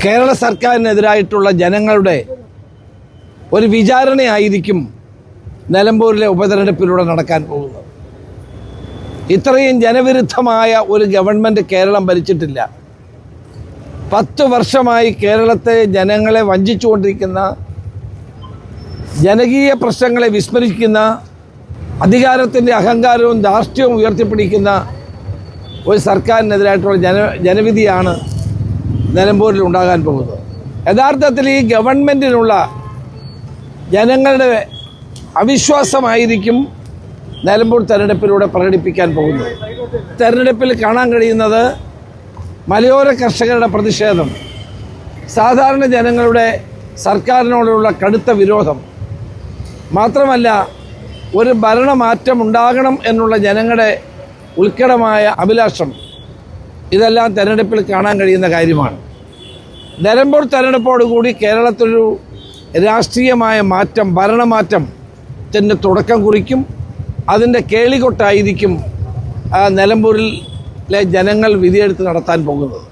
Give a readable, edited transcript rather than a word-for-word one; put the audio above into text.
കേരള സർക്കാരിനെതിരായിട്ടുള്ള ജനങ്ങളുടെ ഒരു വിചാരണയായിരിക്കും നിലമ്പൂരിലെ ഉപതെരഞ്ഞെടുപ്പിലൂടെ നടക്കാൻ പോകുന്നത്. ഇത്രയും ജനവിരുദ്ധമായ ഒരു ഗവൺമെൻറ് കേരളം ഭരിച്ചിട്ടില്ല. 10 വർഷമായി കേരളത്തെ ജനങ്ങളെ വഞ്ചിച്ചുകൊണ്ടിരിക്കുന്ന, ജനകീയ പ്രശ്നങ്ങളെ വിസ്മരിക്കുന്ന, അധികാരത്തിൻ്റെ അഹങ്കാരവും ധാർഷ്ട്യവും ഉയർത്തിപ്പിടിക്കുന്ന ഒരു സർക്കാരിനെതിരായിട്ടുള്ള ജനവിധിയാണ് നിലമ്പൂരിൽ ഉണ്ടാകാൻ പോകുന്നത്. യഥാർത്ഥത്തിൽ ഈ ഗവൺമെൻറ്റിനുള്ള ജനങ്ങളുടെ അവിശ്വാസമായിരിക്കും നിലമ്പൂർ തെരഞ്ഞെടുപ്പിലൂടെ പ്രകടിപ്പിക്കാൻ പോകുന്നത്. തെരഞ്ഞെടുപ്പിൽ കാണാൻ കഴിയുന്നത് മലയോര കർഷകരുടെ പ്രതിഷേധം, സാധാരണ ജനങ്ങളുടെ സർക്കാരിനോടുള്ള കടുത്ത വിരോധം, മാത്രമല്ല ഒരു ഭരണമാറ്റം ഉണ്ടാകണം എന്നുള്ള ജനങ്ങളുടെ ഉത്കടമായ അഭിലാഷം, ഇതെല്ലാം തെരഞ്ഞെടുപ്പിൽ കാണാൻ കഴിയുന്ന കാര്യമാണ്. നിലമ്പൂർ തെരഞ്ഞെടുപ്പോടുകൂടി കേരളത്തിലൊരു രാഷ്ട്രീയമായ മാറ്റം, ഭരണമാറ്റത്തിൻ്റെ തുടക്കം കുറിക്കും. അതിൻ്റെ കേളികൊട്ടായിരിക്കും നിലമ്പൂരിലെ ജനങ്ങൾ വിധിയെടുത്ത് നടത്താൻ പോകുന്നത്.